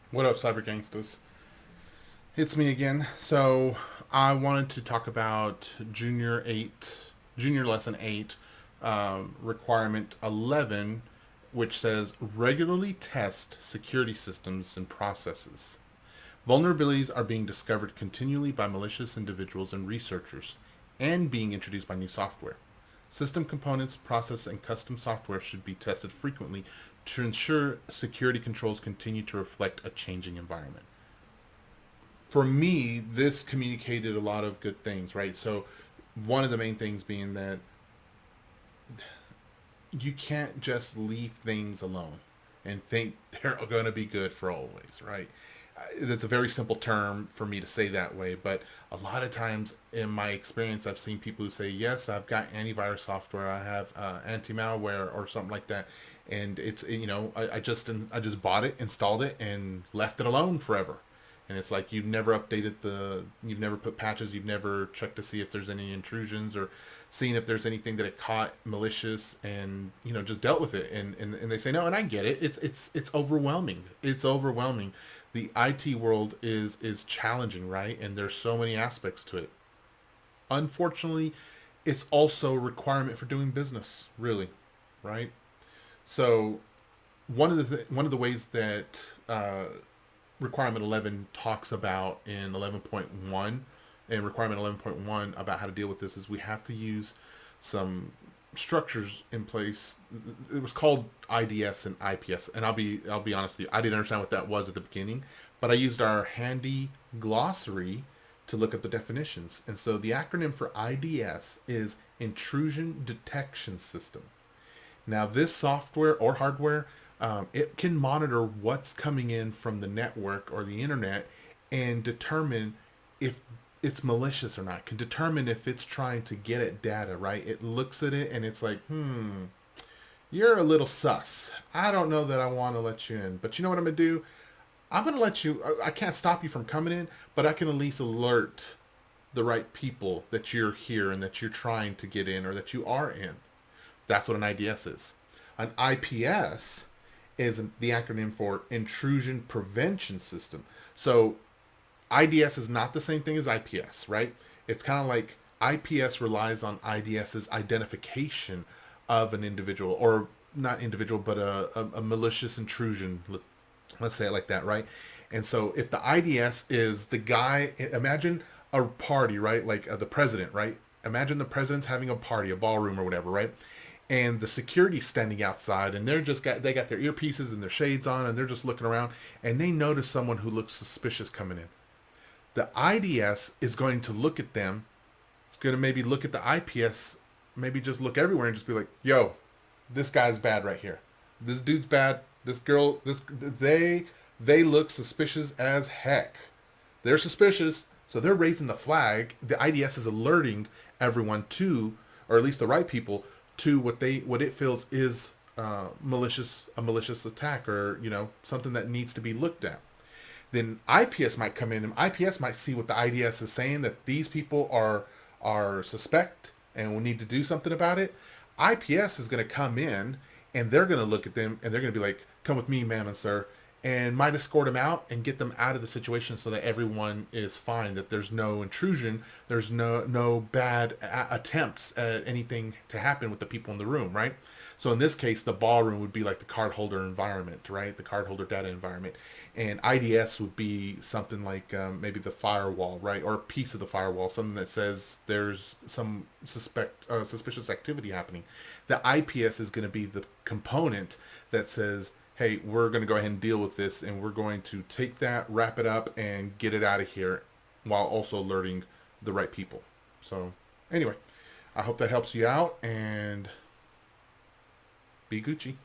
What up, cyber gangsters? It's me again. So I wanted to talk about Junior Lesson 8, Requirement 11, which says regularly test security systems and processes. Vulnerabilities are being discovered continually by malicious individuals and researchers, and being introduced by new software. System components, process, and custom software should be tested frequently to ensure security controls continue to reflect a changing environment. For me, this communicated a lot of good things, right? So, one of the main things being that you can't just leave things alone and think they're going to be good for always, right? That's a very simple term for me to say that way, but a lot of times in my experience, I've seen people who say, "Yes, I've got antivirus software, I have anti-malware or something like that," and it's I just bought it, installed it, and left it alone forever. And it's like you've never put patches, you've never checked to see if there's any intrusions or seen if there's anything that it caught malicious, and just dealt with it. And they say no, and I get it. It's overwhelming. It's overwhelming. The IT world is challenging, right? And there's so many aspects to it. Unfortunately, it's also a requirement for doing business, really, right? So one of the ways that requirement 11 talks about in 11.1 and requirement 11.1 about how to deal with this is we have to use some structures in place. It was called IDS and IPS, and I'll be honest with you, I didn't understand what that was at the beginning, but I used our handy glossary to look up the definitions. And so the acronym for IDS is Intrusion Detection System. Now, this software or hardware, it can monitor what's coming in from the network or the internet and determine if it's malicious or not. Can determine if it's trying to get at data, right? It looks at it and it's like, you're a little sus. I don't know that I want to let you in, but you know what I'm gonna do? I'm gonna let you. I can't stop you from coming in, but I can at least alert the right people that you're here and that you're trying to get in or that you are in. That's what an IDS is. An IPS is the acronym for Intrusion Prevention System. So IDS is not the same thing as IPS, right? It's kind of like IPS relies on IDS's identification of an individual, or not individual, but a malicious intrusion. Let's say it like that, right? And so if the IDS is the guy, imagine a party, right? Like the president, right? Imagine the president's having a party, a ballroom or whatever, right? And the security's standing outside, and they got their earpieces and their shades on, and they're just looking around, and they notice someone who looks suspicious coming in. The IDS is going to look at them. It's going to maybe look at the IPS, maybe just look everywhere and just be like, "Yo, this guy's bad right here. This dude's bad. This girl, they look suspicious as heck. They're suspicious, so they're raising the flag. The IDS is alerting everyone to, or at least the right people, to what it feels is a malicious attack, or something that needs to be looked at. Then IPS might come in, and IPS might see what the IDS is saying, that these people are suspect and we need to do something about it. IPS is going to come in, and they're going to look at them, and they're going to be like, "Come with me, ma'am and sir," and might escort them out and get them out of the situation so that everyone is fine, that there's no intrusion, there's no bad attempts at anything to happen with the people in the room, right? So in this case, the ballroom would be like the cardholder environment, right? The cardholder data environment. And IDS would be something like maybe the firewall, right? Or a piece of the firewall, something that says there's some suspicious activity happening. The IPS is going to be the component that says, "Hey, we're going to go ahead and deal with this, and we're going to take that, wrap it up, and get it out of here," while also alerting the right people. So anyway, I hope that helps you out, and be Gucci.